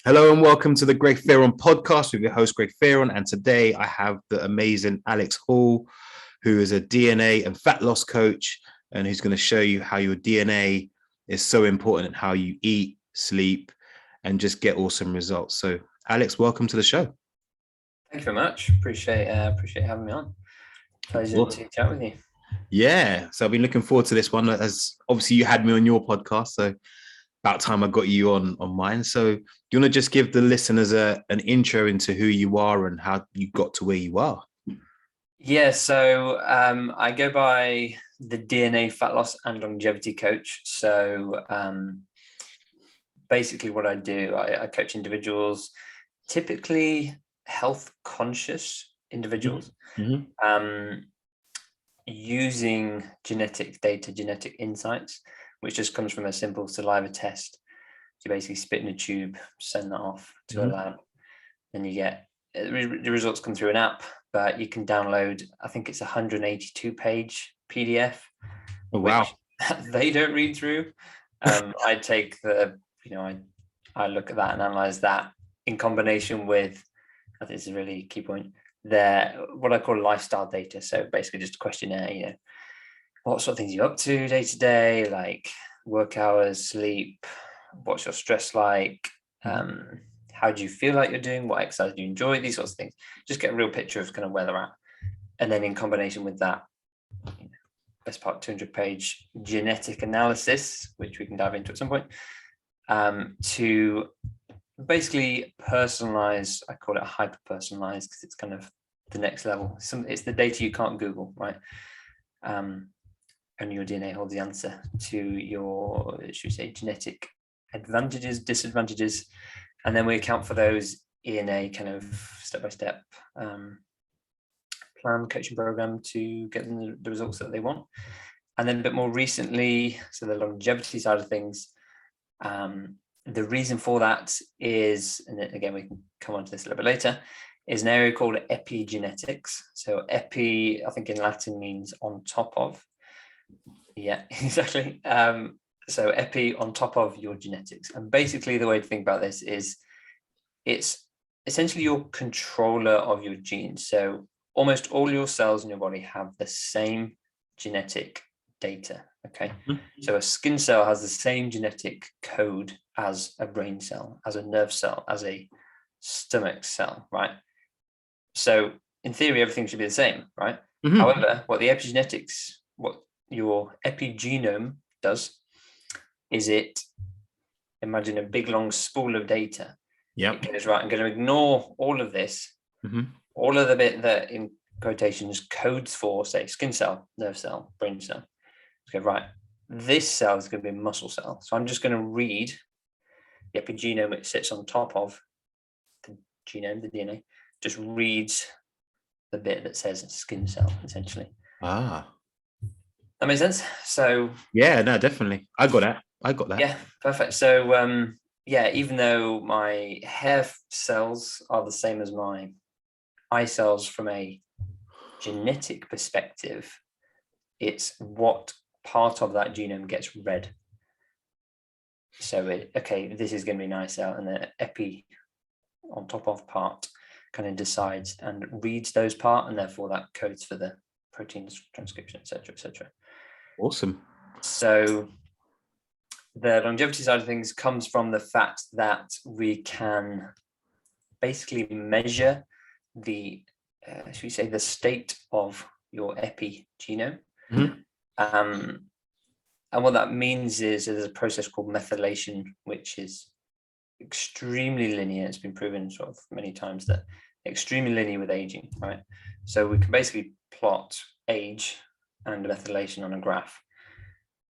Hello and welcome to the Greg Fearon podcast with your host, Greg Fearon. And today I have the amazing Alex Hall, who is a DNA and fat loss coach, and who's going to show you how your DNA is so important and how you eat, sleep, and just get awesome results. So, Alex, welcome to the show. Thank you very much. Appreciate having me on. Pleasure to chat with you. Yeah. So I've been looking forward to this one. As obviously you had me on your podcast, so about time I got you on mine. So do you want to just give the listeners an intro into who you are and how you got to where you are? Yeah, so I go by the DNA fat loss and longevity coach. So basically what I do, I coach individuals, typically health conscious individuals, using genetic data, genetic insights, which just comes from a simple saliva test. You basically spit in a tube, send that off to a lab, then you get the results come through an app, but you can download, I think it's 182 page PDF. Oh, wow. Which they don't read through. I take I look at that and analyze that in combination with, I think this is a really key point, what I call lifestyle data. So basically just a questionnaire, what sort of things you're up to day to day, like work hours, sleep, what's your stress like, how do you feel like you're doing, what exercise do you enjoy, these sorts of things. Just get a real picture of kind of where they're at. And then in combination with that, best part 200 page genetic analysis, which we can dive into at some point, to basically personalize. I call it hyper personalized because it's kind of the next level. It's the data you can't Google, right? Only your DNA holds the answer to your, should we say, genetic advantages, disadvantages, and then we account for those in a kind of step-by-step plan coaching program to get them the results that they want. And then a bit more recently, so the longevity side of things, the reason for that is, and again we can come on to this a little bit later, is an area called epigenetics. So epi, I think in Latin, means on top of. Yeah, exactly. So epi, on top of your genetics. And basically the way to think about this is it's essentially your controller of your genes. So almost all your cells in your body have the same genetic data. Okay. So a skin cell has the same genetic code as a brain cell, as a nerve cell, as a stomach cell, right? So in theory, everything should be the same, right? However, what the epigenetics, what your epigenome does is imagine a big long spool of data. It goes, right, I'm going to ignore all of this, all of the bit that in quotations codes for, say, skin cell, nerve cell, brain cell. Okay, right, this cell is going to be a muscle cell. So I'm just going to read the epigenome, which sits on top of the genome, the DNA, just reads the bit that says skin cell, essentially. That makes sense? So yeah, no, definitely. I got that. Yeah, perfect. So even though my hair cells are the same as my eye cells from a genetic perspective, it's what part of that genome gets read. So this is going to be an eye cell, and the epi on top of part kind of decides and reads those part, and therefore that codes for the protein transcription, etc., etc. Awesome. So the longevity side of things comes from the fact that we can basically measure the, should we say, the state of your epigenome. And what that means is there's a process called methylation, which is extremely linear. It's been proven sort of many times that extremely linear with aging, right? So we can basically plot age and methylation on a graph.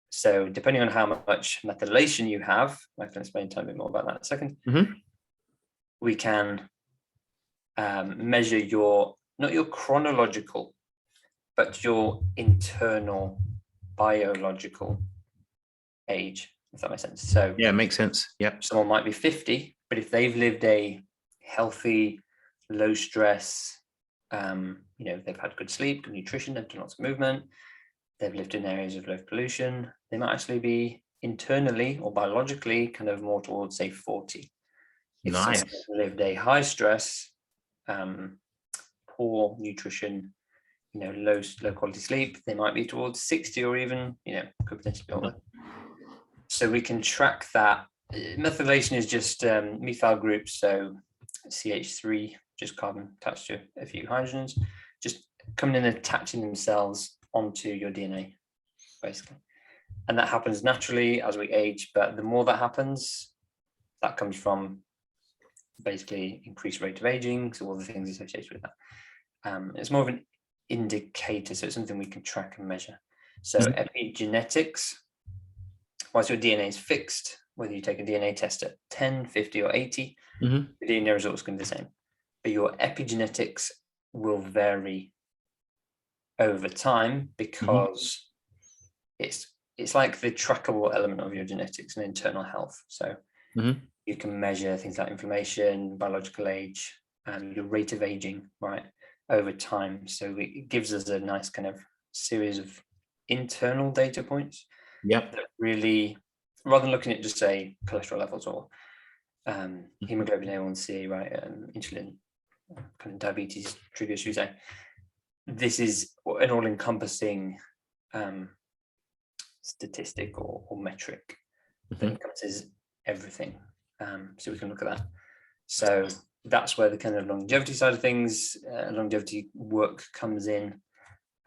So depending on how much methylation you have, I can explain a bit more about that in a second. We can measure not your chronological, but your internal biological age, if that makes sense. So yeah, it makes sense. Yep. Someone might be 50, but if they've lived a healthy, low stress, they've had good sleep, good nutrition, they've done lots of movement, they've lived in areas of low pollution, they might actually be internally or biologically kind of more towards, say, 40. If Nice. someone lived a high stress, poor nutrition, low quality sleep, they might be towards 60 or even, could potentially be older. So we can track that. Methylation is just methyl groups, so CH3, just carbon attached to a few hydrogens, just coming in and attaching themselves onto your DNA, basically. And that happens naturally as we age, but the more that happens, that comes from basically increased rate of aging, so all the things associated with that. It's more of an indicator, so it's something we can track and measure. So epigenetics, once your DNA is fixed, whether you take a DNA test at 10, 50 or 80, the DNA results can be the same. But your epigenetics will vary over time because it's like the trackable element of your genetics and internal health. So you can measure things like inflammation, biological age, and your rate of aging, right, over time. So it gives us a nice kind of series of internal data points. Yep. That really, rather than looking at just say cholesterol levels or hemoglobin A1C, right, insulin, kind of diabetes triggers, should we say, this is an all-encompassing statistic or metric that encompasses everything. So we can look at that. So that's where the kind of longevity side of things, longevity work comes in.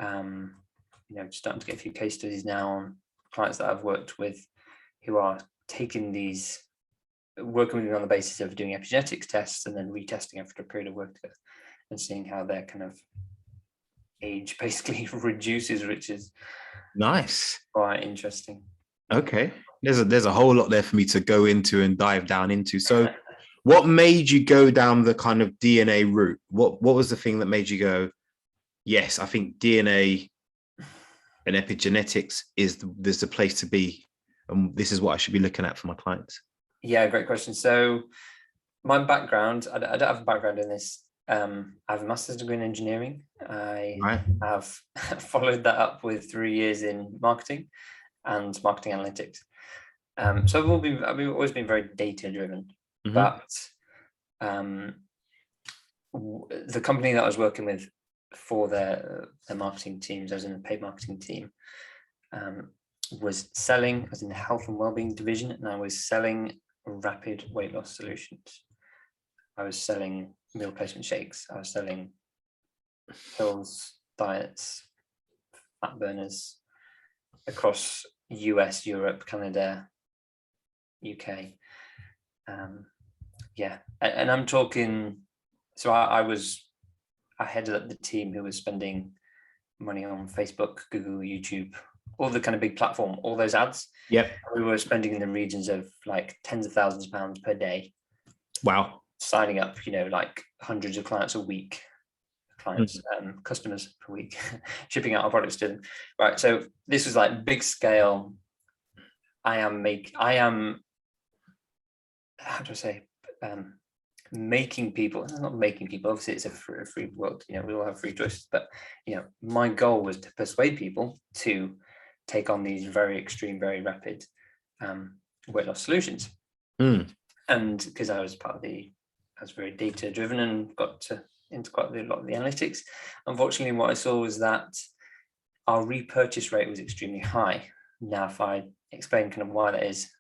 Starting to get a few case studies now on clients that I've worked with who are taking these, working with me on the basis of doing epigenetics tests and then retesting after a period of work together and seeing how their kind of age basically reduces, which is nice, quite interesting. Okay, there's a whole lot there for me to go into and dive down into. So what made you go down the kind of DNA route? What was the thing that made you go, yes, I think DNA and epigenetics there's a place to be, and this is what I should be looking at for my clients? Yeah, great question. So my background, I don't have a background in this. I have a master's degree in engineering. I have followed that up with 3 years in marketing and marketing analytics. So I've always been very data driven, but the company that I was working with for their marketing teams, I was in the paid marketing team, was selling, as in the health and wellbeing division, and I was selling rapid weight loss solutions. I was selling meal replacement shakes. I was selling pills, diets, fat burners across US, Europe, Canada, UK. And I'm talking, so I headed up the team who was spending money on Facebook, Google, YouTube, all the kind of big platform, all those ads. Yep. We were spending in the regions of like tens of thousands of pounds per day. Wow. Signing up, like hundreds of clients a week, customers per week, shipping out our products to them. Right. So this was like big scale. Making people, not making people, obviously it's a free world, we all have free choices, but my goal was to persuade people to take on these very extreme, very rapid weight loss solutions. And because I was very data driven and got into quite a lot of the analytics, unfortunately what I saw was that our repurchase rate was extremely high. Now if I explain kind of why that is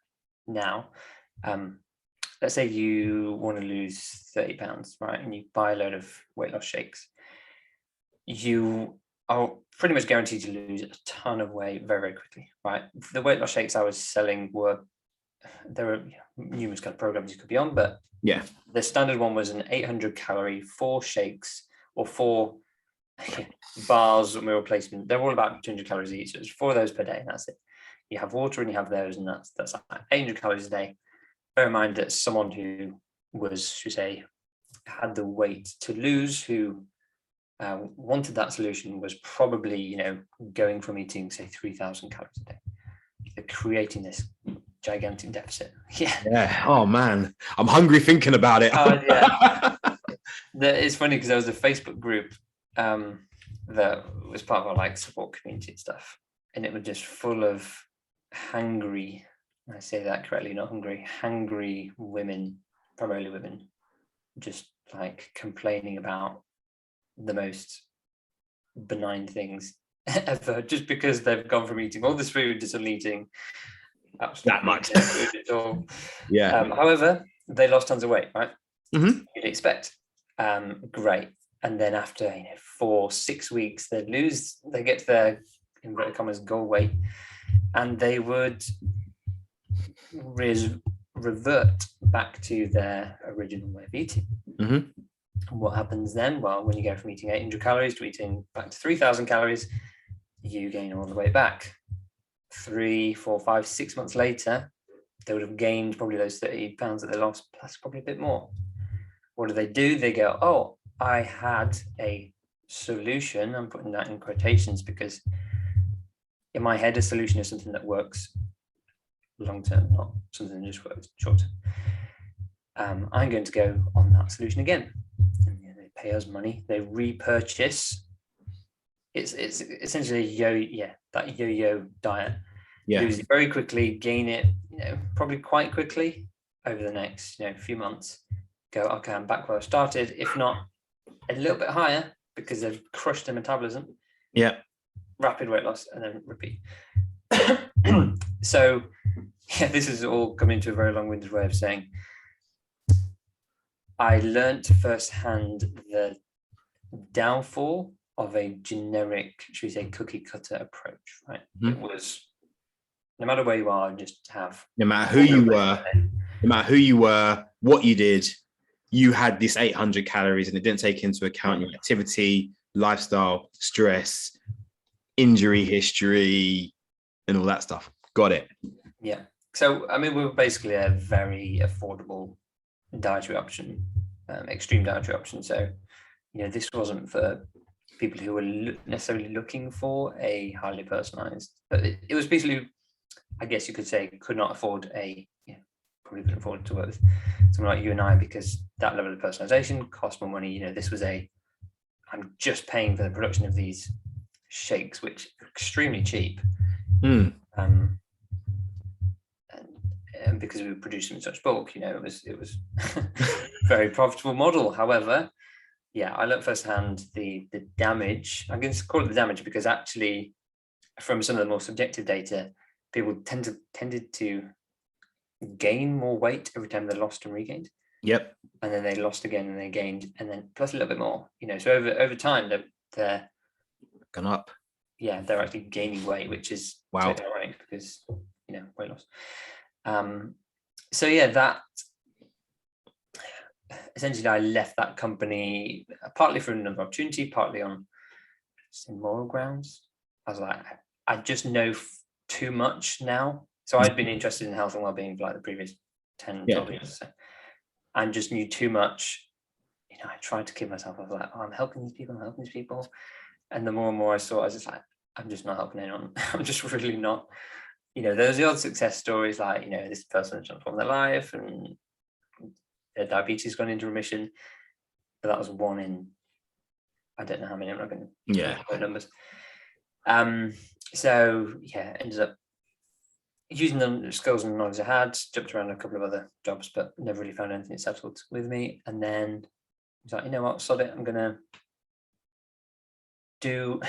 now, let's say you want to lose 30 pounds, right? And you buy a load of weight loss shakes. You are pretty much guaranteed to lose a ton of weight very, very quickly, right? The weight loss shakes I was selling there were numerous kind of programs you could be on, but the standard one was an 800 calorie, 4 shakes or 4 bars of meal replacement. They're all about 200 calories each. So it's 4 of those per day, and that's it. You have water and you have those, and that's 800 calories a day. Bear in mind that someone who was, should we say, had the weight to lose, who wanted that solution, was probably, going from eating, say, 3,000 calories a day. They're creating this gigantic deficit. Yeah. Oh man, I'm hungry thinking about it. It's funny because there was a Facebook group that was part of our support community and stuff, and it was just full of hangry, I say that correctly, not hungry, hangry women primarily women, just like complaining about the most benign things ever, just because they've gone from eating all this food to suddenly eating absolutely That much. no food at all. Yeah. However, they lost tons of weight, right? Mm-hmm. You'd expect. Great. And then after 4-6 weeks, they get to their inverted commas goal weight, and they would revert back to their original way of eating. Mm-hmm. And what happens then? Well, when you go from eating 800 calories to eating back to 3,000 calories, you gain all the way back. 3, 4, 5, 6 months later, they would have gained probably those 30 pounds that they lost, plus probably a bit more. What do? They go, oh, I had a solution. I'm putting that in quotations because in my head, a solution is something that works long term, not something that just works short term. I'm going to go on that solution again. And they pay us money. They repurchase. It's essentially that yo-yo diet. Yeah. Lose it very quickly, gain it, probably quite quickly over the next few months. Go, okay, I'm back where I started, if not a little bit higher, because they've crushed their metabolism. Yeah. Rapid weight loss, and then repeat. So, this is all coming to a very long-winded way of saying I learned firsthand the downfall of a generic, should we say, cookie cutter approach, right? Mm-hmm. It was, no matter where you are, just have. No matter who you were, what you did, you had this 800 calories, and it didn't take into account your activity, lifestyle, stress, injury history, and all that stuff. Got it. Yeah. So, we were basically a very affordable dietary option, extreme dietary option. So, this wasn't for people who were necessarily looking for a highly personalized, but it was basically, I guess you could say, could not afford probably couldn't afford to work with someone like you and I, because that level of personalization cost more money. This was I'm just paying for the production of these shakes, which are extremely cheap. And because we were producing in such bulk, it was very profitable model. However, I learned firsthand the damage. I'm going to call it the damage because actually, from some of the more subjective data, people tended to gain more weight every time they lost and regained. Yep. And then they lost again and they gained, and then plus a little bit more. So over time they're gone up. Yeah, they're actually gaining weight, which is totally ironic because weight loss. That essentially I left that company partly for another opportunity, partly on moral grounds. I was like, I just know too much now. So I'd been interested in health and well-being for like the previous 10, 12 years or so. And just knew too much. I tried to kid myself. I was like, I'm helping these people. And the more and more I saw, I was just like, I'm just not helping anyone. I'm just really not. There's the odd success stories like, this person has transformed their life and their diabetes gone into remission. But that was one in, I don't know how many, I'm not going to put numbers. Ended up using the skills and knowledge I had, jumped around a couple of other jobs, but never really found anything that settled with me. And then I was like, you know what, sod it, I'm gonna do.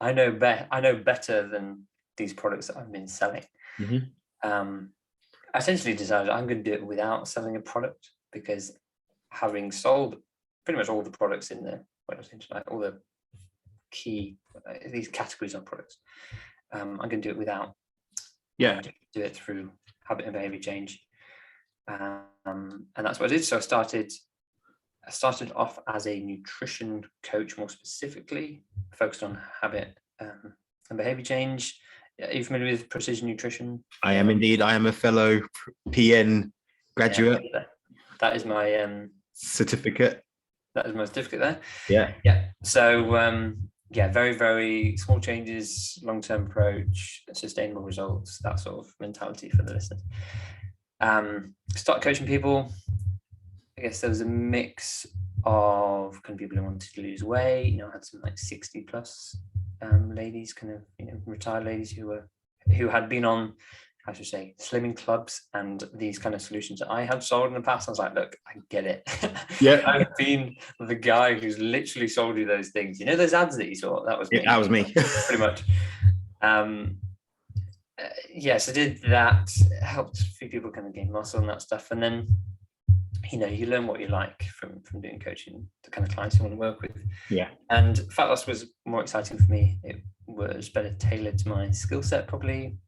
I know better than these products that I've been selling. Mm-hmm. I essentially decided I'm going to do it without selling a product, because having sold pretty much all the products in the all the key these categories of products, I'm going to do it without. Do it through habit and behavior change, and that's what I did. So I started off as a nutrition coach, more specifically focused on habit and behavior change. Are you familiar with precision nutrition? I am indeed. I am a fellow PN graduate. That is my certificate. That is my certificate there. Yeah. So very, very small changes, long-term approach, sustainable results, that sort of mentality for the listeners. Started coaching people. I guess there was a mix of kind of people who wanted to lose weight. I had some like 60 plus ladies, kind of retired ladies who had been on I should say, slimming clubs and these kind of solutions that I had sold in the past. I was like, look, I get it. Yeah. I've been the guy who's literally sold you those things. You know, those ads that you saw? That was me. That was me. Pretty much. Yes, I did that. It helped a few people kind of gain muscle and that stuff. And then, you know, you learn what you like from doing coaching, the kind of clients you want to work with. Yeah. And fat loss was more exciting for me. It was better tailored to my skill set, probably.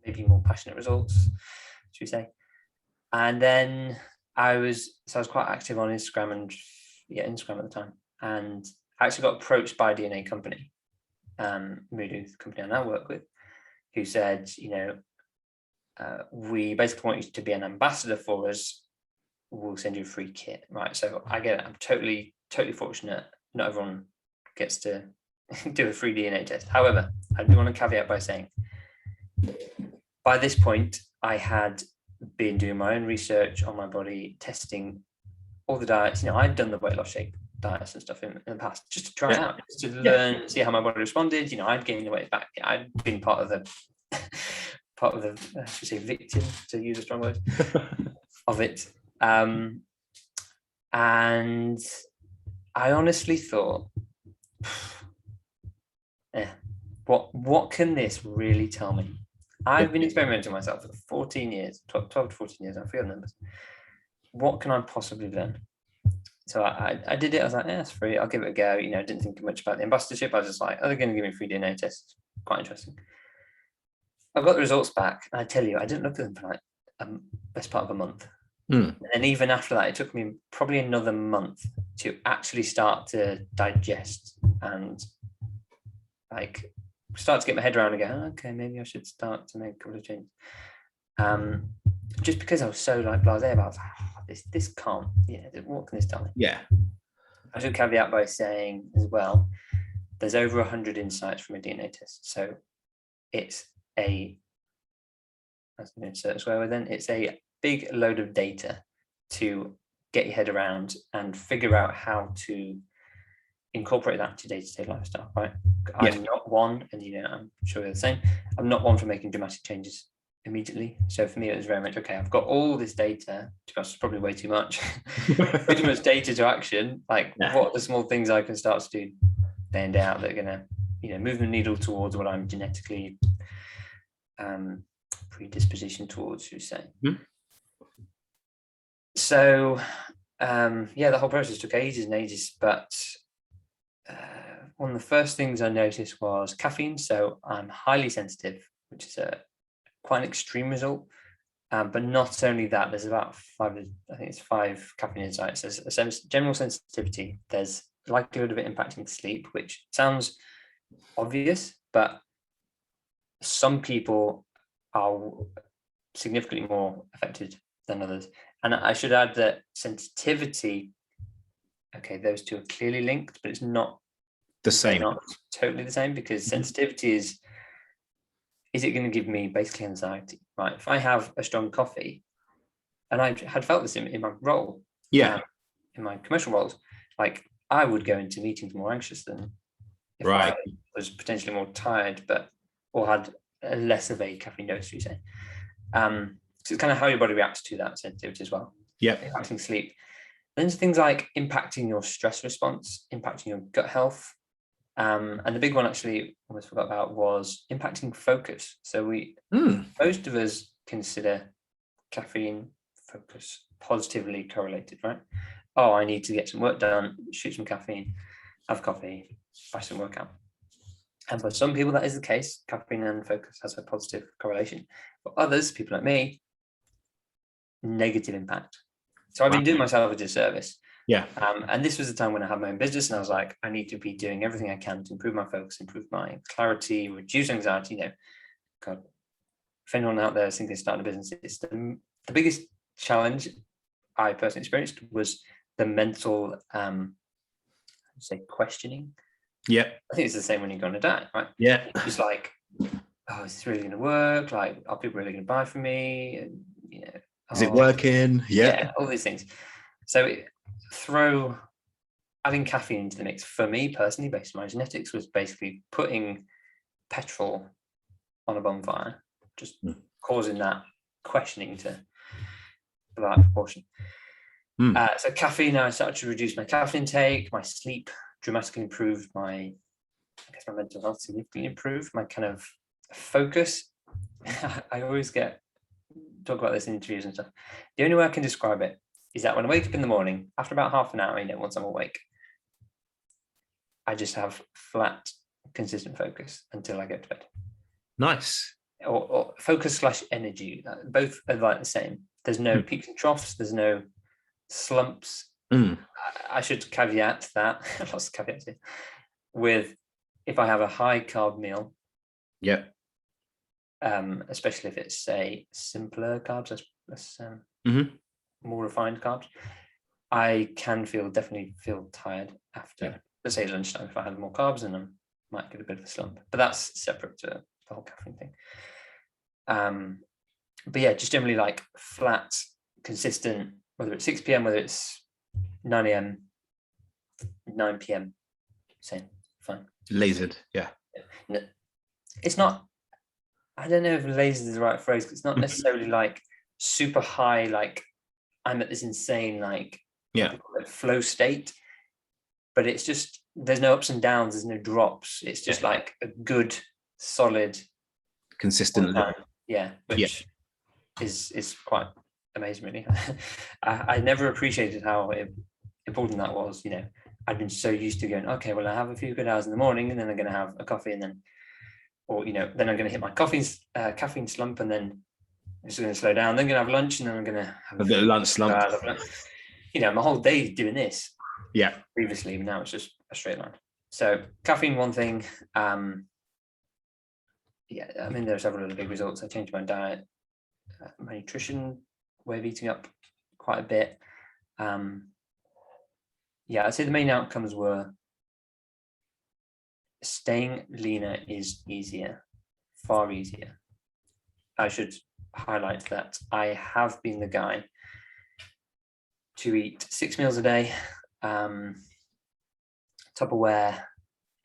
Maybe more passionate results, should we say. And then I was quite active on Instagram Instagram at the time. And I actually got approached by a DNA company, the company I now work with, who said, you know, we basically want you to be an ambassador for us. We'll send you a free kit, right? So I get it. I'm totally fortunate. Not everyone gets to do a free DNA test. However, I do want to caveat by saying, by this point, I had been doing my own research on my body, testing all the diets. You know, I'd done the weight loss shake diets and stuff in the past, just to try it out, just to learn, see how my body responded. You know, I'd gained the weight back. I'd been part of the I should say victim, to use a strong word, of it. And I honestly thought, what can this really tell me? I've been experimenting myself for 14 years, 12 to 14 years, I forget the numbers. What can I possibly learn? So I did it. I was like, it's free. I'll give it a go. You know, I didn't think much about the ambassadorship. I was just like, they're going to give me a free DNA test. Quite interesting. I got the results back. And I tell you, I didn't look at them for like best part of a month. And even after that, it took me probably another month to actually start to digest and like start to get my head around again. Okay, maybe I should start to make a couple of changes. Just because I was so like blasé about this can't, what can this tell me? Yeah. I should caveat by saying as well, there's over 100 insights from a DNA test. So it's that's going to insert a swear word then. It's a big load of data to get your head around and figure out how to incorporate that into day-to-day lifestyle, right? I'm not one, and I'm sure you're the same, I'm not one for making dramatic changes immediately. So for me, it was very much, okay, I've got all this data, to be honest, it's probably way too much, pretty much data to action, like what are the small things I can start to do day in, day out that are going to, move the needle towards what I'm genetically predisposition towards, you say. So the whole process took ages and ages, but one of the first things I noticed was caffeine. So I'm highly sensitive, which is quite an extreme result. But not only that, there's about 5 caffeine insights. There's a general sensitivity. There's likelihood of it impacting sleep, which sounds obvious, but some people are significantly more affected than others. And I should add that sensitivity, okay, those two are clearly linked, but it's not the same. Not totally the same, because sensitivity is it going to give me basically anxiety, right? If I have a strong coffee, and I had felt this in my role, in my commercial roles, like I would go into meetings more anxious than if I was potentially more tired, or had a less of a caffeine dose, you say. So it's kind of how your body reacts to that sensitivity as well. Impacting sleep. Then there's things like impacting your stress response, impacting your gut health. And the big one actually almost forgot about was impacting focus. So most of us consider caffeine focus positively correlated, right? Oh, I need to get some work done, shoot some caffeine, have coffee, bash some workout. And for some people that is the case, caffeine and focus has a positive correlation. For others, people like me, negative impact. So I've been doing myself a disservice. And this was the time when I had my own business, and I was like, I need to be doing everything I can to improve my focus, improve my clarity, reduce anxiety. God, if anyone out there is thinking of starting a business, it's the biggest challenge I personally experienced was the mental, questioning. I think it's the same when you go on a diet, right? It's like, oh, is this really going to work? Like, are people really going to buy from me? And is it working? All these things. So adding caffeine into the mix for me personally, based on my genetics, was basically putting petrol on a bonfire just causing that questioning to that proportion. So caffeine, I started to reduce my caffeine intake, my sleep dramatically improved, my mental health significantly improved, my kind of focus. I always talk about this in interviews and stuff. The only way I can describe it is that when I wake up in the morning, after about half an hour, once I'm awake, I just have flat, consistent focus until I go to bed. Nice. Or focus / energy, both are like the same. There's no peaks and troughs, there's no slumps. I should caveat that, lots of caveats here, with if I have a high carb meal, especially if it's, say, simpler carbs, less more refined carbs, I can definitely feel tired after, let's say, lunchtime. If I had more carbs, then I might get a bit of a slump, but that's separate to the whole caffeine thing. But yeah, just generally like flat, consistent, whether it's 6 p.m, whether it's 9 a.m, 9 p.m, same, fine. Lasered, it's not, I don't know if lasered is the right phrase, because it's not necessarily like super high, like I'm at this insane like flow state, but it's just, there's no ups and downs, there's no drops, it's just like a good solid consistent level. Which is quite amazing, really. I never appreciated how important that was. I'd been so used to going, okay, well, I have a few good hours in the morning, and then I'm going to have a coffee, and then, or then I'm going to hit my caffeine slump, and then I'm just going to slow down. Then I'm going to have lunch, and then I'm going to have a bit of lunch slump. My whole day doing this. Yeah. Previously, now it's just a straight line. So caffeine, one thing. There are several other big results. I changed my diet, my nutrition, way of eating up quite a bit. I'd say the main outcomes were staying leaner is easier, far easier. I should highlight that I have been the guy to eat 6 meals a day, Tupperware,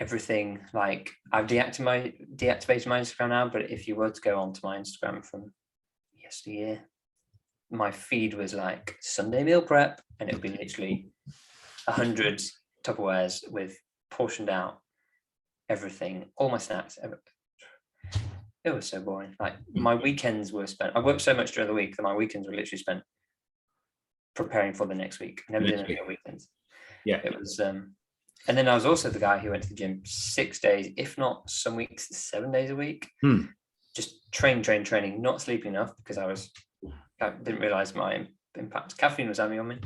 everything. Like, I've deactivated my Instagram now, but if you were to go onto my Instagram from yesteryear, my feed was like Sunday meal prep, and it would be literally 100 Tupperwares with portioned out everything, all my snacks. It was so boring. Like, my weekends were spent, I worked so much during the week that my weekends were literally spent preparing for the next week. Never did any weekends. It was and then I was also the guy who went to the gym 6 days, if not some weeks 7 days a week. Just training, not sleeping enough, because I didn't realize my impact caffeine was having on me.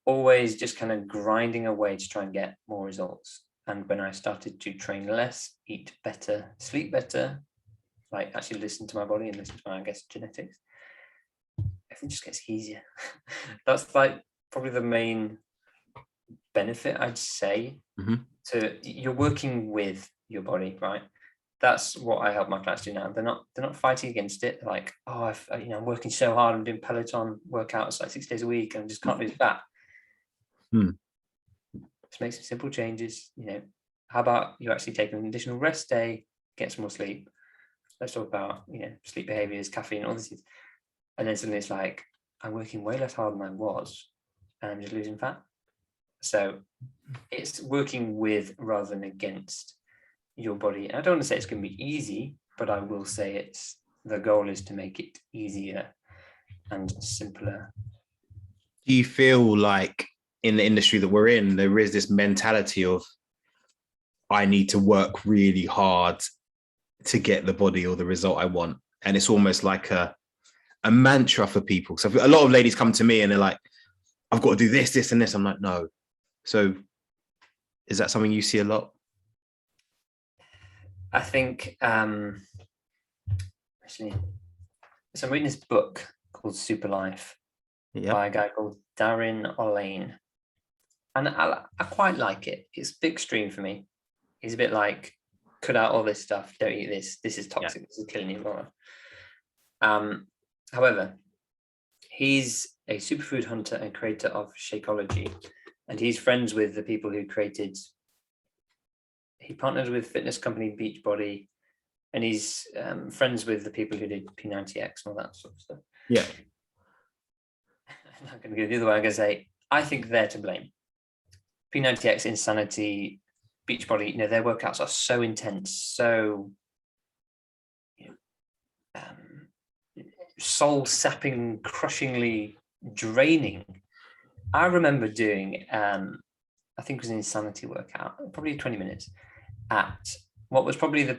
Always just kind of grinding away to try and get more results. And when I started to train less, eat better, sleep better, like actually listen to my body and listen to my, genetics, everything just gets easier. That's like probably the main benefit, I'd say. You're working with your body, right? That's what I help my clients do now. They're not fighting against it. They're like, oh, I'm working so hard. I'm doing Peloton workouts like 6 days a week, and I just can't lose fat. Just make some simple changes. How about you actually take an additional rest day, get some more sleep? Let's talk about sleep behaviors, caffeine, all this. And then suddenly it's like, I'm working way less hard than I was, and I'm just losing fat. So it's working with rather than against your body. I don't want to say it's going to be easy, but I will say the goal is to make it easier and simpler. Do you feel like in the industry that we're in, there is this mentality of, I need to work really hard to get the body or the result I want? And it's almost like a mantra for people. So a lot of ladies come to me and they're like, I've got to do this, this, and this. I'm like, no. So is that something you see a lot? I think, actually, so I'm reading this book called Super Life by a guy called Darren Olaine. And I quite like it. It's a bit extreme for me. He's a bit like, cut out all this stuff, don't eat this, this is toxic, this is killing you. However, he's a superfood hunter and creator of Shakeology, and he's friends with the people who he partnered with fitness company Beachbody, and he's friends with the people who did P90X and all that sort of stuff. Yeah. I'm not going to go the other way. I'm going to say, I think they're to blame. P90X, Insanity, Beachbody, their workouts are so intense, so soul-sapping, crushingly draining. I remember doing, I think it was an Insanity workout, probably 20 minutes, at what was probably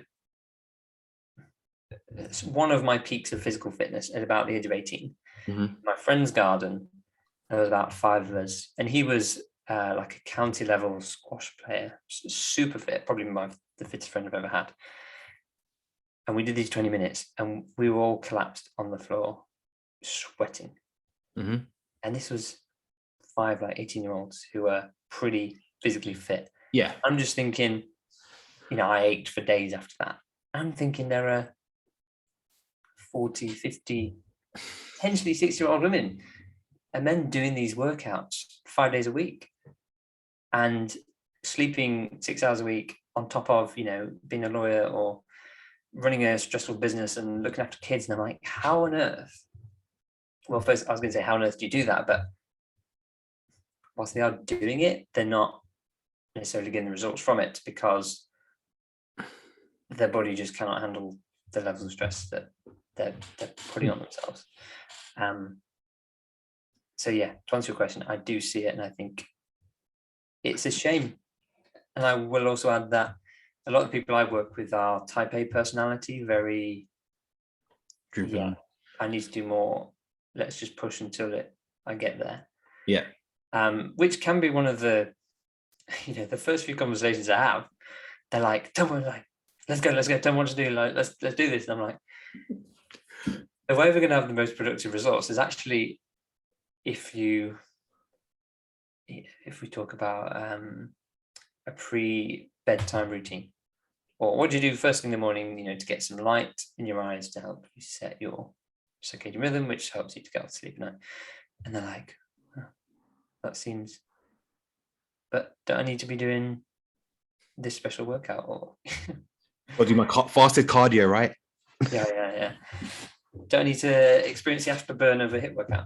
one of my peaks of physical fitness at about the age of 18. Mm-hmm. My friend's garden, there was about 5 of us, and he was like a county level squash player, super fit, probably the fittest friend I've ever had. And we did these 20 minutes and we were all collapsed on the floor, sweating. Mm-hmm. And this was 5 like 18-year-olds who were pretty physically fit. Yeah. I'm just thinking, I ached for days after that. I'm thinking there are 40, 50, potentially 60-year-old women and men doing these workouts 5 days a week and sleeping 6 hours a week on top of, being a lawyer or running a stressful business and looking after kids. And I'm like, how on earth? Well, first I was going to say, how on earth do you do that? But whilst they are doing it, they're not necessarily getting the results from it because their body just cannot handle the levels of stress that they're putting on themselves. So yeah, to answer your question, I do see it, and I think it's a shame. And I will also add that a lot of the people I work with are type A personality, very driven. Yeah, I need to do more. Let's just push until I get there. Yeah. Which can be one of the, the first few conversations I have. They're like, "Don't worry, like, let's go. Don't want to do like, let's do this." And I'm like, the way we're going to have the most productive results is actually if we talk about a pre-bedtime routine, or what do you do first thing in the morning, to get some light in your eyes to help you set your circadian rhythm, which helps you to get off to sleep at night. And they're like, that seems, but don't I need to be doing this special workout? Or do my fasted cardio, right? Yeah. Don't I need to experience the afterburn of a HIIT workout?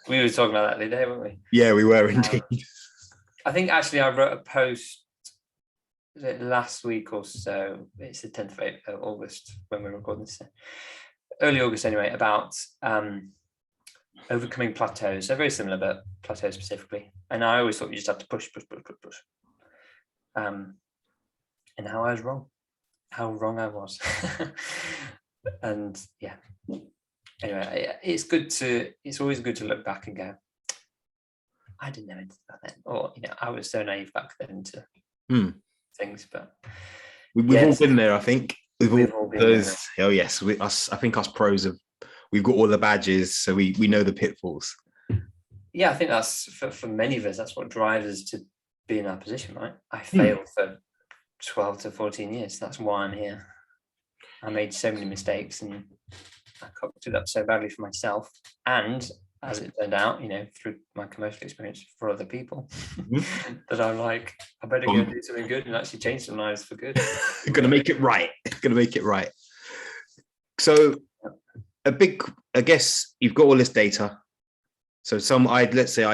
We were talking about that the other day, weren't we? Yeah, we were indeed. I think actually I wrote a post last week or so. It's the 10th of August when we're recording this. Early August anyway, about overcoming plateaus. They're very similar, but plateaus specifically. And I always thought you just had to push. And how I was wrong. How wrong I was. And yeah. Anyway, it's always good to look back and go, I didn't know anything about that. Or, I was so naive back then to things, but we've all been there, I think. We've all been there. Oh yes, I think us pros we've got all the badges, so we know the pitfalls. Yeah, I think that's for many of us, that's what drives us to be in our position, right? I failed for 12 to 14 years. That's why I'm here. I made so many mistakes and I cocked it up so badly for myself, and as it turned out, through my commercial experience for other people, that I'm like, I better go do something good and actually change some lives for good. Gonna make it right. So I guess you've got all this data. So let's say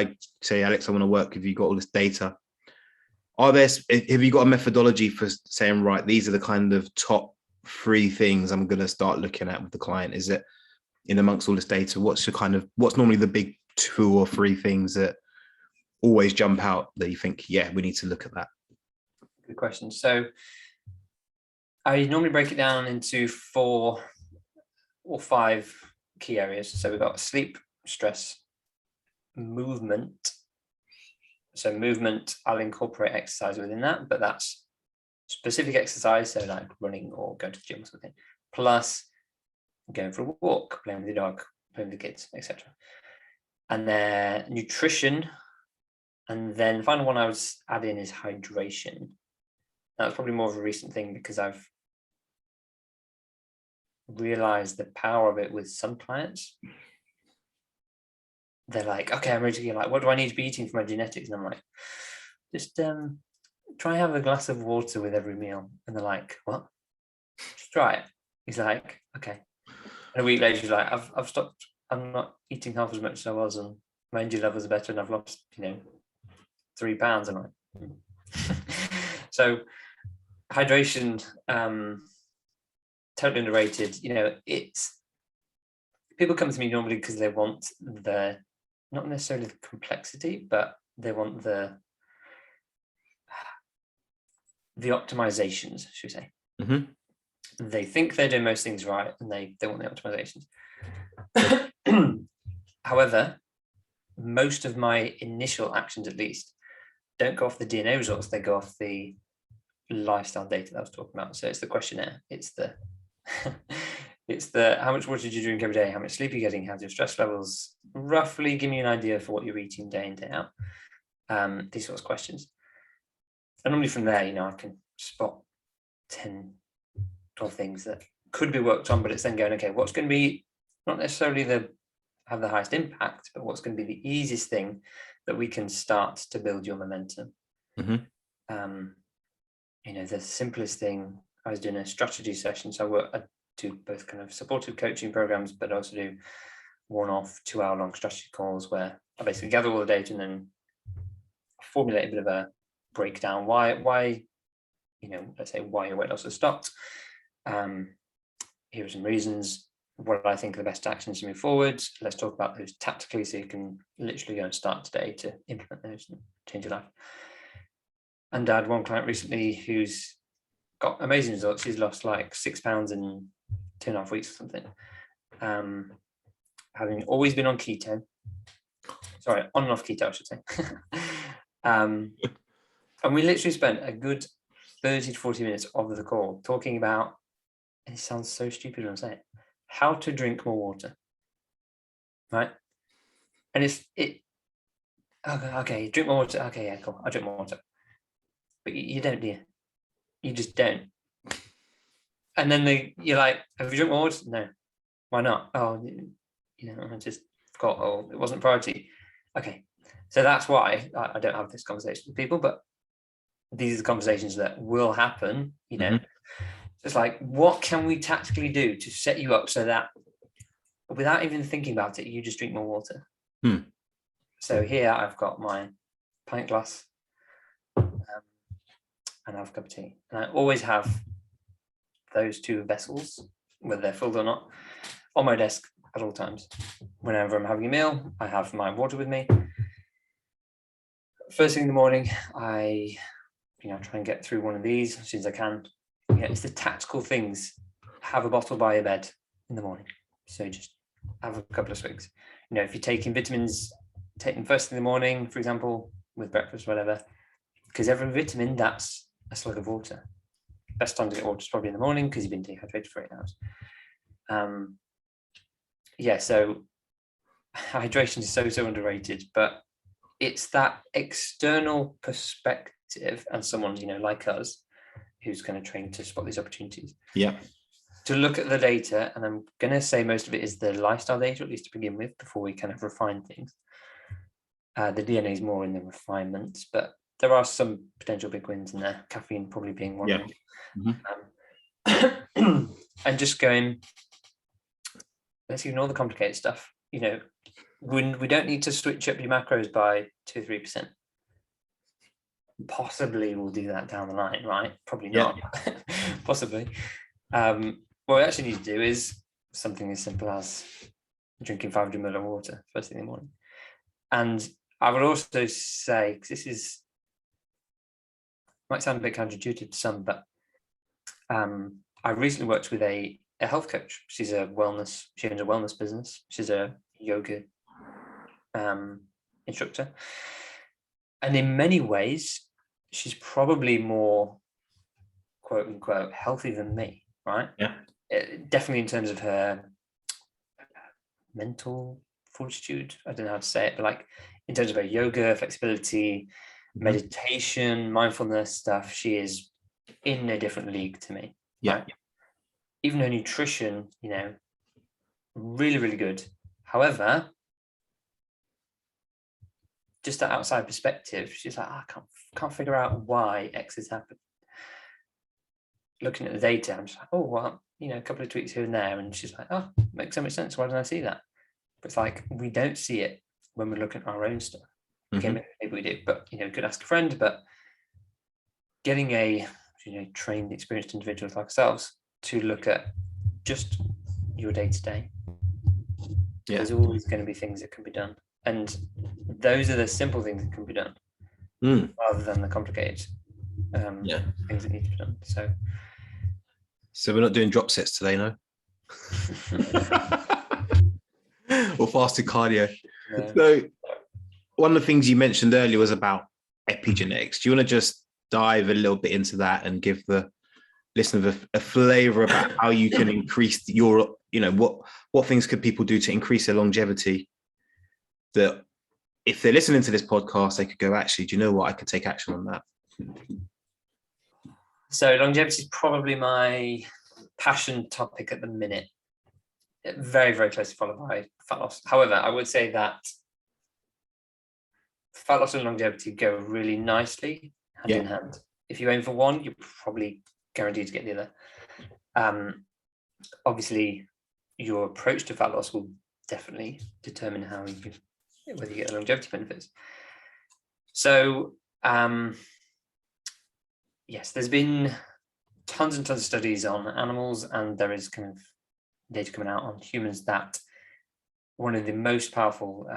Alex, I want to work with you, got all this data. Have you got a methodology for saying, right, these are the kind of top 3 things I'm going to start looking at with the client? Is it in amongst all this data, what's normally the big 2 or 3 things that always jump out that you think, yeah, we need to look at that? Good question. So I normally break it down into 4 or 5 key areas. So we've got sleep, stress, movement. So movement, I'll incorporate exercise within that, but that's specific exercise, so like running or going to the gym or something, plus going for a walk, playing with the dog, playing with the kids, etc. And then nutrition, and then the final one I would add in is hydration. That's probably more of a recent thing because I've realized the power of it with some clients. They're like, okay, I'm ready to get, like, what do I need to be eating for my genetics? And I'm like, just try and have a glass of water with every meal. And they're like, what? just try it. He's like, okay. And a week later, he's like, I've stopped. I'm not eating half as much as I was, and my energy levels are better, and I've lost, 3 pounds. I'm like, so hydration, totally underrated. It's people come to me normally because they want not necessarily the complexity, but they want the optimizations, should we say. Mm-hmm. They think they're doing most things right, and they want the optimizations. However, most of my initial actions, at least, don't go off the DNA results. They go off the lifestyle data that I was talking about. So it's the questionnaire. It's the how much water do you drink every day? How much sleep are you getting? How's your stress levels? Roughly give me an idea for what you're eating day in, day out. These sorts of questions. And normally from there, I can spot 10, 12 things that could be worked on, but it's then going, okay, what's going to be not necessarily have the highest impact, but what's going to be the easiest thing that we can start to build your momentum. Mm-hmm. The simplest thing, I was doing a strategy session. So I do both kind of supportive coaching programs, but also do one-off 2-hour-long strategy calls where I basically gather all the data and then formulate a bit of a breakdown. Why, let's say why your weight loss has stopped. Here are some reasons. What I think are the best actions to move forward. Let's talk about those tactically, so you can literally go and start today to implement those and change your life. And I had one client recently who's got amazing results. She's lost like 6 pounds in 2.5 weeks or something. Having always been on keto. Sorry, on and off keto, I should say. And we literally spent a good 30 to 40 minutes of the call talking about, and it sounds so stupid when I say it, how to drink more water, right? And okay, drink more water. Okay, yeah, cool. I'll drink more water. But you don't, do you? You just don't. And then you're like, have you drunk more water? No. Why not? Oh, I just forgot. Oh, it wasn't priority. Okay. So that's why I don't have this conversation with people, but these are the conversations that will happen, Mm-hmm. It's like, what can we tactically do to set you up so that without even thinking about it, you just drink more water? So here I've got my pint glass and I have a cup of tea. And I always have those 2 vessels, whether they're filled or not, on my desk at all times. Whenever I'm having a meal, I have my water with me. First thing in the morning, I try and get through one of these as soon as I can. It's the tactical things. Have a bottle by your bed in the morning. So just have a couple of swigs. If you're taking vitamins, take them first thing in the morning, for example, with breakfast, whatever. Because every vitamin, that's a slug of water. Best time to get water is probably in the morning because you've been dehydrated for 8 hours. So hydration is so underrated, but it's that external perspective and someone, like us, who's going to train to spot these opportunities. Yeah. To look at the data, and I'm going to say most of it is the lifestyle data, at least to begin with, before we kind of refine things. The DNA is more in the refinements, but there are some potential big wins in there. Caffeine probably being one of them. Mm-hmm. And just going, let's ignore the complicated stuff. When we don't need to switch up your macros by 2 or 3%. Possibly we'll do that down the line, right? Probably not. Possibly. What we actually need to do is something as simple as drinking 500 ml of water first thing in the morning. And I would also say, because might sound a bit counterintuitive to some, but I recently worked with a health coach. She owns a wellness business. She's a yoga instructor. And in many ways, she's probably more, quote unquote, healthy than me, right? Yeah. Definitely in terms of her mental fortitude. I don't know how to say it, but like in terms of her yoga, flexibility, meditation, mindfulness stuff, she is in a different league to me. Yeah. Right? Even her nutrition, really, really good. However, just that outside perspective, she's like, I can't figure out why X has happened. looking at the data, I'm just like, oh, well, a couple of tweaks here and there. And she's like, oh, makes so much sense. Why didn't I see that? But it's like, we don't see it when we're looking at our own stuff. Okay, maybe we do, but, could ask a friend. But getting a, trained, experienced individuals like ourselves to look at just your day-to-day, there's always going to be things that can be done. And those are the simple things that can be done rather than the complicated things that need to be done. So we're not doing drop sets today, no? Or fasted cardio. No. So one of the things you mentioned earlier was about epigenetics. Do you want to just dive a little bit into that and give the listener a flavor about how you can increase your, what things could people do to increase their longevity, that if they're listening to this podcast, they could go, actually, do you know what? I could take action on that. So longevity is probably my passion topic at the minute. Very, very closely followed by fat loss. However, I would say that fat loss and longevity go really nicely hand in hand. If you aim for one, you're probably guaranteed to get the other. Obviously, your approach to fat loss will definitely determine whether you get the longevity benefits. So, yes, there's been tons and tons of studies on animals, and there is kind of data coming out on humans that one of the most powerful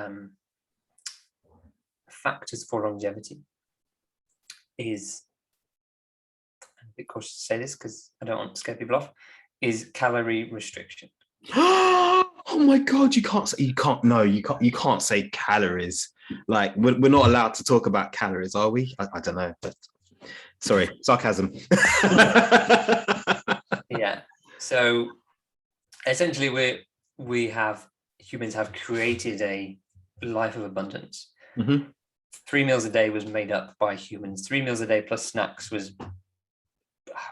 factors for longevity is, I'm a bit cautious to say this because I don't want to scare people off, is calorie restriction. Oh my God, you can't say calories. Like we're not allowed to talk about calories, are we? I don't know, but sorry, sarcasm. Yeah. So essentially humans have created a life of abundance. 3 meals a day was made up by humans. 3 meals a day plus snacks was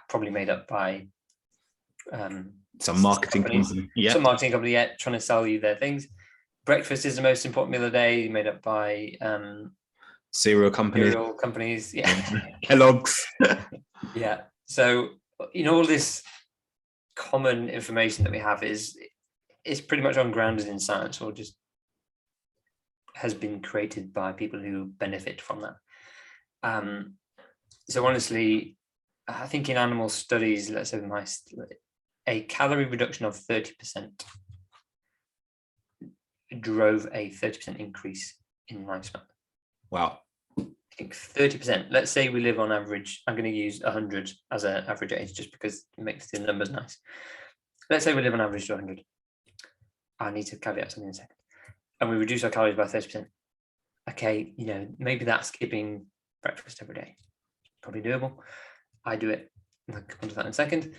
probably made up by some marketing company. Some marketing company, trying to sell you their things. Breakfast is the most important meal of the day, made up by cereal companies. Kellogg's. Yeah. So all this common information that we have is pretty much ungrounded in science, or just has been created by people who benefit from that. So honestly, I think in animal studies, let's say mice, a calorie reduction of 30% drove a 30% increase in lifespan. Wow. I think 30%. Let's say we live on average, I'm going to use 100 as an average age just because it makes the numbers nice. Let's say we live on average to 100. I need to caveat something in a second. And we reduce our calories by 30%. Okay, maybe that's skipping breakfast every day. Probably doable. I do it. I'll come on to that in a second.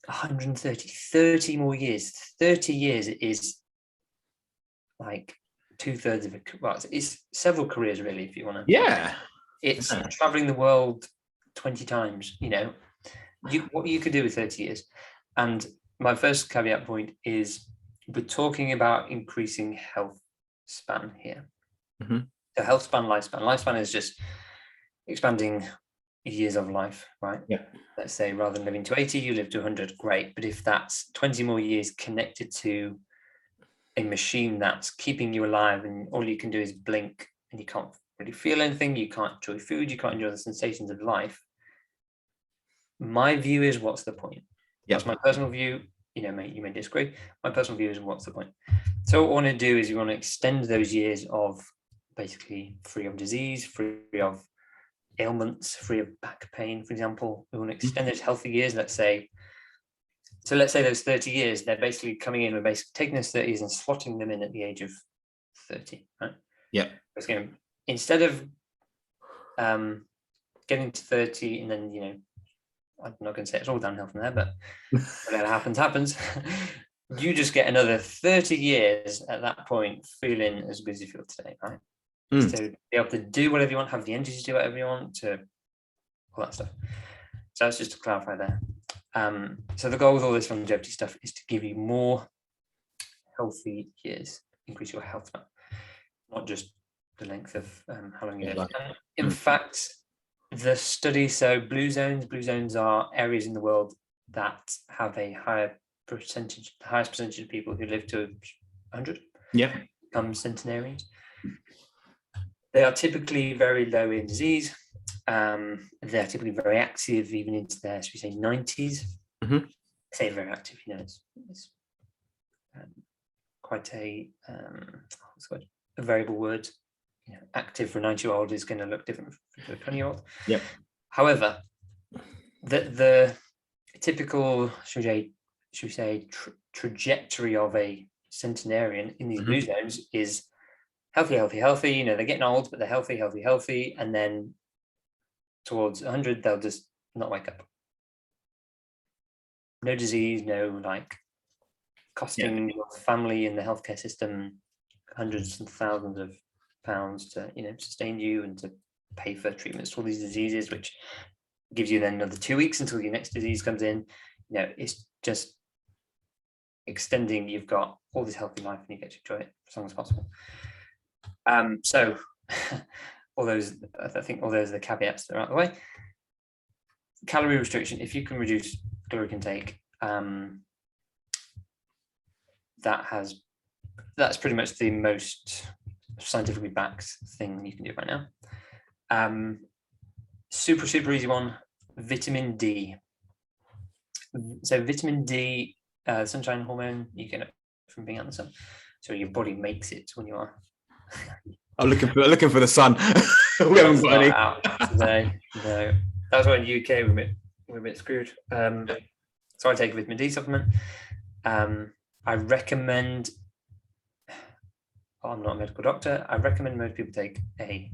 30 more years. 30 years is like 2/3 of it. Well, it's several careers really, if you want to. Yeah. It's traveling the world 20 times, what you could do with 30 years. And my first caveat point is we're talking about increasing health span here. So health span, lifespan. Lifespan is just expanding years of life, right? Yeah. Let's say rather than living to 80, you live to 100, great. But if that's 20 more years connected to a machine that's keeping you alive and all you can do is blink and you can't really feel anything, you can't enjoy food, you can't enjoy the sensations of life, my view is, what's the point? That's my personal view. You may disagree. My personal view is, what's the point? So what we want to do is we want to extend those years of basically free of disease, free of ailments, free of back pain, for example. We want to extend those healthy years. Let's say those 30 years, they're basically coming in, we're basically taking those 30s and slotting them in at the age of 30, right? Yeah. Instead of getting to 30 and then, I'm not going to say it's all downhill from there, but whatever happens. You just get another 30 years at that point feeling as good as you feel today, right? So be able to do whatever you want, have the energy to do whatever you want, to all that stuff. So that's just to clarify there. So the goal with all this longevity stuff is to give you more healthy years, increase your health span, not just the length of how long you live. In fact, The study, so blue zones are areas in the world that have a higher percentage, the highest percentage of people who live to 100 become centenarians. They are typically very low in disease. They're typically very active, even into their, should we say, 90s. Say very active, it's quite a a variable word. Active for a 90-year-old is going to look different for a 20-year-old. Yep. However, the typical, should we say, trajectory of a centenarian in these blue zones is healthy. They're getting old, but they're healthy, and then towards 100, they'll just not wake up. No disease, no costing your family and the healthcare system hundreds and thousands of pounds to sustain you and to pay for treatments for all these diseases, which gives you then another 2 weeks until your next disease comes in. It's just extending. You've got all this healthy life and you get to enjoy it as long as possible. So I think all those are the caveats that are out of the way. Calorie restriction, if you can reduce caloric intake, that's pretty much the most scientifically backed thing you can do right now. Super easy one, vitamin D. So vitamin D, sunshine hormone, you get it from being out in the sun. So your body makes it when you are. I'm looking for the sun. We haven't got any. Out today. No. That's why in the UK we're a bit screwed. So I take a vitamin D supplement. I recommend, I'm not a medical doctor, I recommend most people take a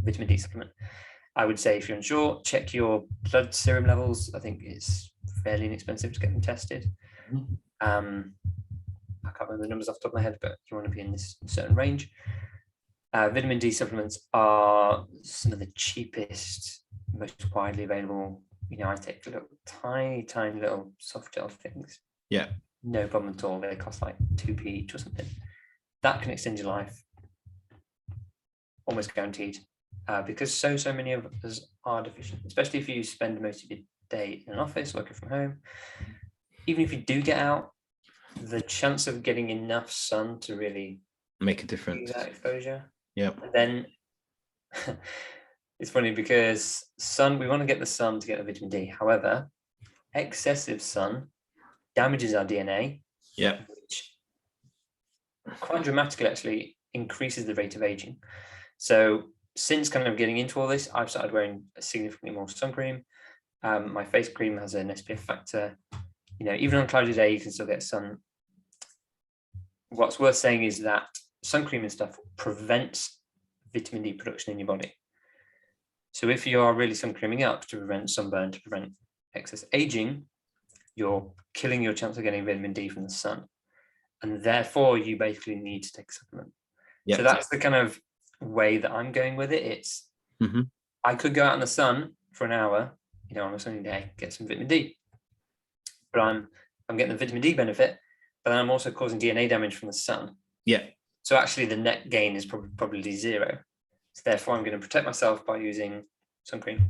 vitamin D supplement. I would say if you're unsure, check your blood serum levels. I think it's fairly inexpensive to get them tested. I can't remember the numbers off the top of my head, but you want to be in this certain range. Vitamin D supplements are some of the cheapest, most widely available. I take little tiny little soft gel things. Yeah. No problem at all. They cost like 2p each or something. That can extend your life, almost guaranteed, because so many of us are deficient, especially if you spend most of your day in an office working from home. Even if you do get out, the chance of getting enough sun to really make a difference, that exposure. Yeah. Then it's funny because we want to get the sun to get the vitamin D. However, excessive sun damages our DNA, which quite dramatically actually increases the rate of aging. So since kind of getting into all this, I've started wearing significantly more sun cream. My face cream has an SPF factor. Even on a cloudy day, you can still get sun. What's worth saying is that sun cream and stuff prevents vitamin D production in your body. So if you are really sun creaming up to prevent sunburn, to prevent excess aging, you're killing your chance of getting vitamin D from the sun. And therefore, you basically need to take a supplement. Yep. So that's the kind of way that I'm going with it. It's I could go out in the sun for an hour, on a sunny day, get some vitamin D. But I'm getting the vitamin D benefit, but I'm also causing DNA damage from the sun. Yeah. So actually the net gain is probably zero. So therefore I'm going to protect myself by using sun cream.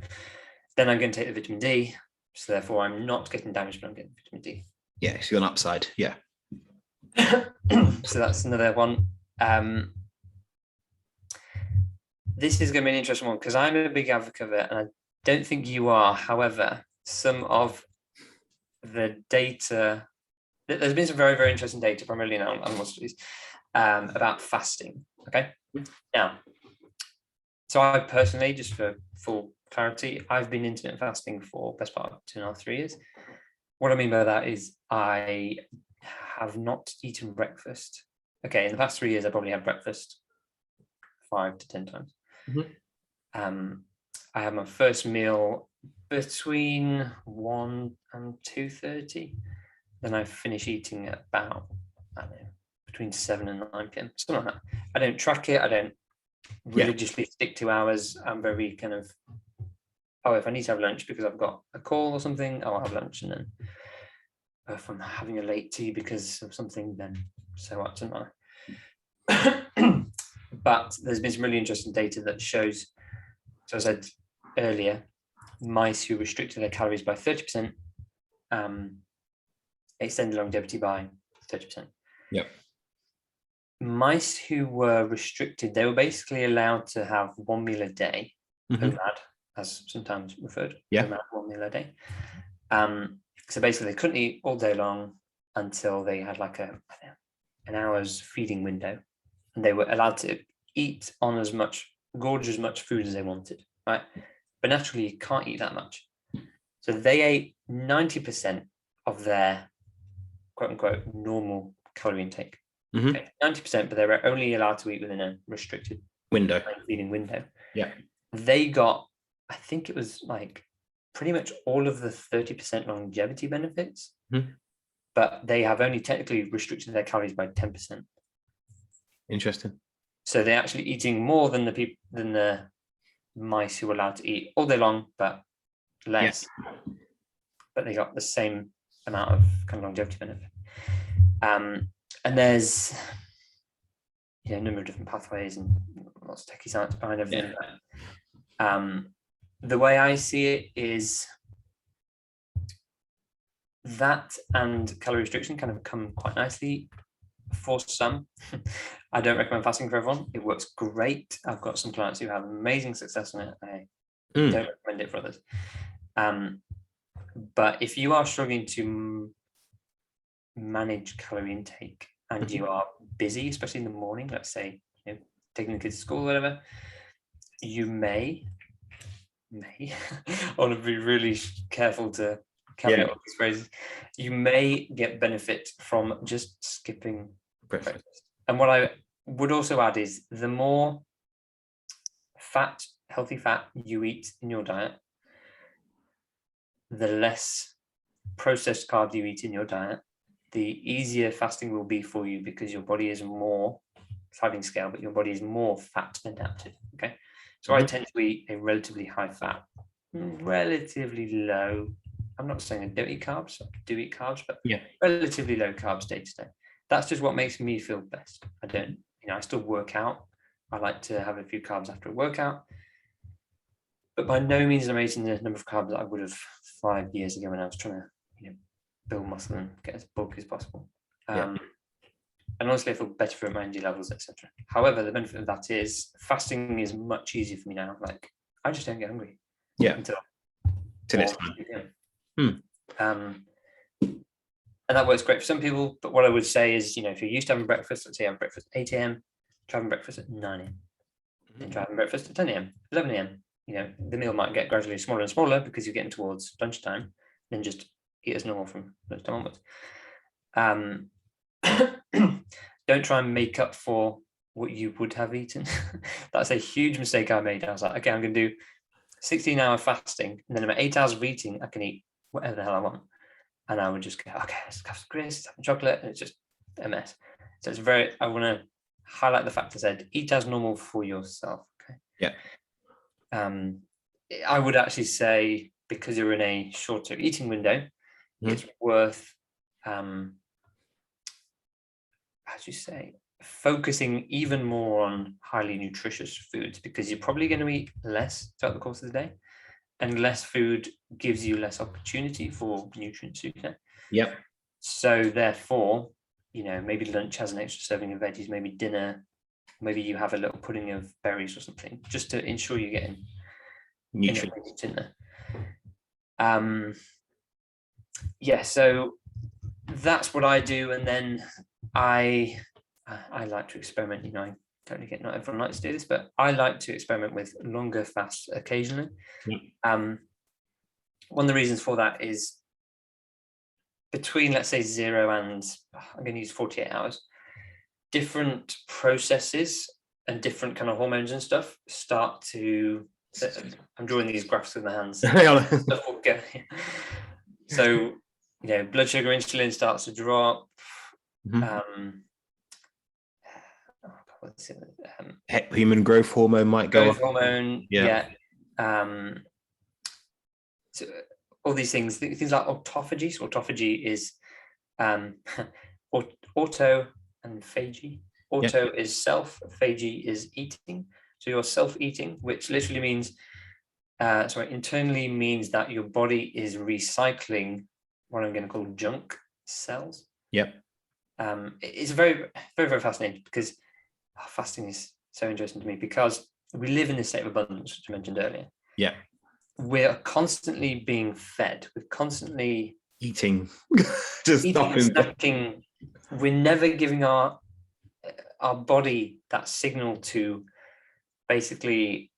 Then I'm going to take the vitamin D. So therefore I'm not getting damaged, but I'm getting vitamin D. Yeah, it's an upside. Yeah. So that's another one. This is going to be an interesting one because I'm a big advocate of it, and I don't think you are. However, some of the data, there's been some very, very interesting data, primarily in animal studies, about fasting. Okay. Now, so I personally, just for full clarity, I've been intermittent fasting for the best part of 2.5 to 3 years. What I mean by that is I have not eaten breakfast. Okay, in the past 3 years, I probably had breakfast 5 to 10 times. I had my first meal between 1 and 2:30. Then I finish eating at about, I don't know, between 7 and 9 p.m. Something like that. I don't track it. I don't religiously stick to hours. I'm very kind of, if I need to have lunch because I've got a call or something, I'll have lunch. And then if I'm having a late tea because of something, then so what, doesn't matter. But there's been some really interesting data that shows, so I said, earlier, mice who restricted their calories by 30% extended longevity by 30%. Yep. Mice who were restricted, they were basically allowed to have one meal a day, OMAD, as sometimes referred. Yeah. OMAD, one meal a day. So basically, they couldn't eat all day long until they had like an hour's feeding window, and they were allowed to eat on gorge as much food as they wanted, right? But naturally, you can't eat that much. So they ate 90% of their quote unquote normal calorie intake. Okay, 90%, but they were only allowed to eat within a restricted feeding window. Yeah. They got, I think it was like pretty much all of the 30% longevity benefits, but they have only technically restricted their calories by 10%. Interesting. So they're actually eating more than the mice who were allowed to eat all day long, but less. Yeah. But they got the same amount of kind of longevity benefit. And there's a number of different pathways and lots of techie science behind everything. Yeah. The way I see it is that and calorie restriction kind of come quite nicely for some. I don't recommend fasting for everyone. It works great. I've got some clients who have amazing success on it. I don't recommend it for others. But if you are struggling to manage calorie intake and you are busy, especially in the morning, let's say taking the kids to school or whatever, you may I want to be really careful to caveat all these phrases. You may get benefit from just skipping breakfast. And what I would also add is the more healthy fat you eat in your diet, the less processed carbs you eat in your diet, the easier fasting will be for you, because your body is more sliding scale, but your body is more fat adapted. Okay. So I tend to eat a relatively high fat, relatively low. I'm not saying I don't eat carbs. I do eat carbs, but relatively low carbs day to day. That's just what makes me feel best. I don't, I still work out. I like to have a few carbs after a workout, but by no means am I eating the number of carbs that I would have 5 years ago when I was trying to, build muscle and get as bulky as possible. And honestly, I feel better at my energy levels, etc. However, the benefit of that is fasting is much easier for me now. Like, I just don't get hungry. Until it's time. And that works great for some people. But what I would say is, if you're used to having breakfast, let's say you have breakfast at 8 a.m., try having breakfast at 9 a.m. Then try having breakfast at 10 a.m., 11 a.m. The meal might get gradually smaller and smaller because you're getting towards lunchtime. Then just eat as normal from lunchtime onwards. Don't try and make up for what you would have eaten. That's a huge mistake I made. I was like, okay, I'm going to do 16-hour fasting, and then in my 8 hours of eating, I can eat whatever the hell I want. And I would just go, okay, let's have some grits, have some chocolate, and it's just a mess. So I want to highlight the fact I said, eat as normal for yourself. Okay. Yeah. I would actually say, because you're in a shorter eating window, it's worth, focusing even more on highly nutritious foods, because you're probably going to eat less throughout the course of the day, and less food gives you less opportunity for nutrients. Yep. So therefore, maybe lunch has an extra serving of veggies, maybe dinner, maybe you have a little pudding of berries or something, just to ensure you're getting nutrients in there. So that's what I do. And then I like to experiment. I totally get not everyone likes to do this, but I like to experiment with longer fasts occasionally. One of the reasons for that is between, let's say, 0 and I'm going to use 48 hours, different processes and different kind of hormones and stuff start to, I'm drawing these graphs with my hands. So, blood sugar, insulin starts to drop. Human growth hormone might go up. Hormone, so all these things like autophagy. So autophagy is auto and phagy. Auto is self, phagy is eating. So you're self-eating, which literally means internally means that your body is recycling what I'm going to call junk cells. Yep. It's very, very, very fascinating because fasting is so interesting to me because we live in this state of abundance, which I mentioned earlier. Yeah. We're constantly being fed. We're constantly eating, just eating and snacking. We're never giving our body that signal to basically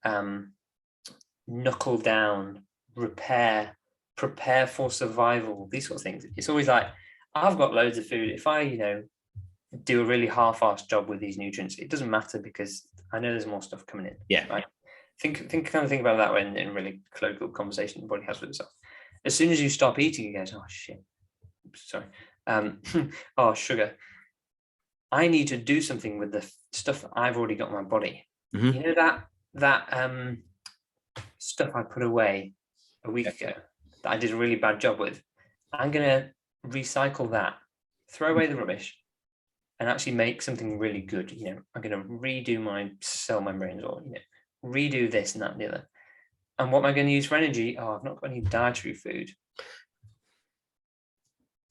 knuckle down, repair, prepare for survival, these sorts of things. It's always like, I've got loads of food. If I, do a really half-assed job with these nutrients, it doesn't matter because I know there's more stuff coming in. Yeah. Right? Think about that when in really colloquial conversation the body has with itself. As soon as you stop eating, it goes, oh shit. Sorry. Oh, sugar. I need to do something with the stuff that I've already got in my body. Mm-hmm. You know that stuff I put away a week ago that I did a really bad job with. I'm gonna recycle that, throw away the rubbish, and actually make something really good. I'm gonna redo my cell membranes, or redo this and that and the other. And what am I going to use for energy? Oh, I've not got any dietary food.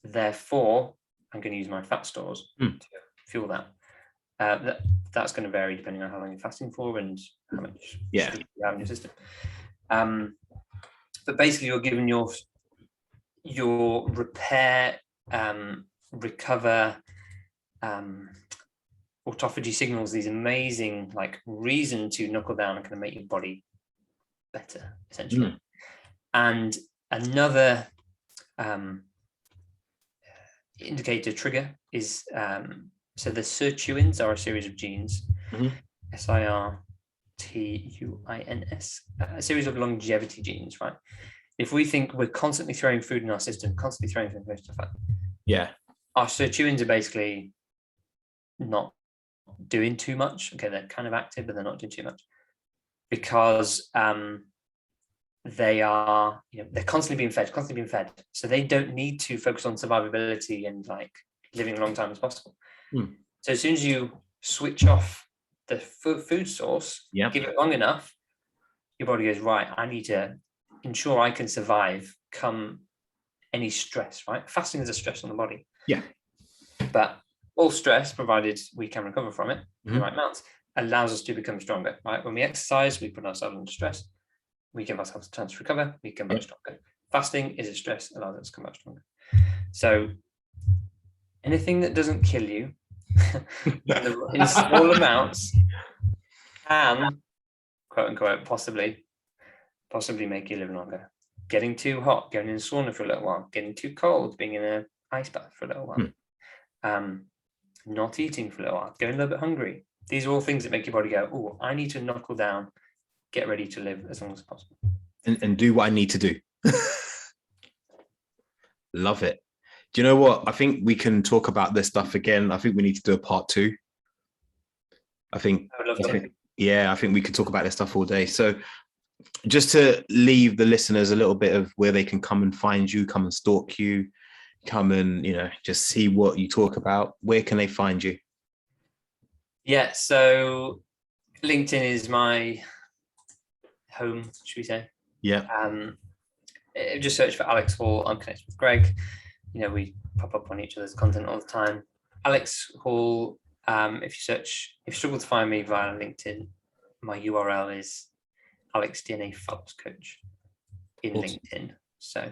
Therefore, I'm going to use my fat stores to fuel that. That's going to vary depending on how long you're fasting for and how much sleep you have in your system. But basically, you're given your repair, recover, autophagy signals, these amazing reason to knuckle down and kind of make your body better, essentially. And another indicator trigger is so the Sirtuins are a series of genes, Sirtuins, a series of longevity genes, right? If we think we're constantly throwing food in our system, constantly throwing stuff out, our Sirtuins are basically not doing too much. Okay, they're kind of active, but they're not doing too much because they are, they're constantly being fed. So they don't need to focus on survivability and living a long time as possible. So as soon as you switch off the food source, give it long enough, your body goes, right, I need to ensure I can survive come any stress, right? Fasting is a stress on the body. Yeah. But all stress, provided we can recover from it in the right amounts, allows us to become stronger, right? When we exercise, we put ourselves under stress. We give ourselves a chance to recover. We come back stronger. Fasting is a stress, allows us to come back stronger. So anything that doesn't kill you in small amounts can, quote unquote, possibly make you live longer. Getting too hot, going in a sauna for a little while, getting too cold, being in an ice bath for a little while, not eating for a little while, going a little bit hungry. These are all things that make your body go, oh, I need to knuckle down, get ready to live as long as possible. And do what I need to do. Love it. Do you know what? I think we can talk about this stuff again. I think we need to do a part 2. I think we could talk about this stuff all day. So just to leave the listeners a little bit of where they can come and find you, come and stalk you, come and, just see what you talk about. Where can they find you? Yeah, so LinkedIn is my home, should we say? Yeah. Just search for Alex Hall. I'm connected with Greg. We pop up on each other's content all the time. Alex Hall. If you struggle to find me via LinkedIn, my URL is Alex DNA Fat Loss Coach in LinkedIn. So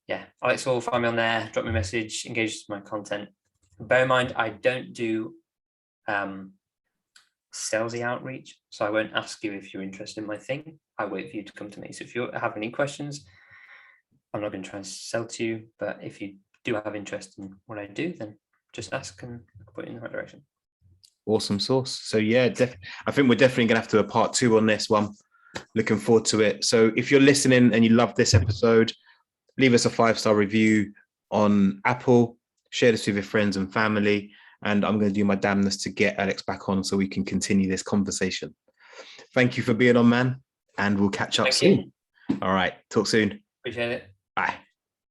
yeah, Alex Hall, find me on there, drop me a message, engage with my content. Bear in mind, I don't do salesy outreach, so I won't ask you if you're interested in my thing. I wait for you to come to me. So if you have any questions, I'm not going to try and sell to you, but if you do have interest in what I do, then just ask and I'll put you in the right direction. Awesome sauce. So yeah, I think we're definitely going to have to do a part 2 on this one. Looking forward to it. So if you're listening and you love this episode, leave us a 5-star review on Apple, share this with your friends and family, and I'm going to do my damnness to get Alex back on so we can continue this conversation. Thank you for being on, man, and we'll catch up soon. All right, talk soon. Appreciate it. Bye.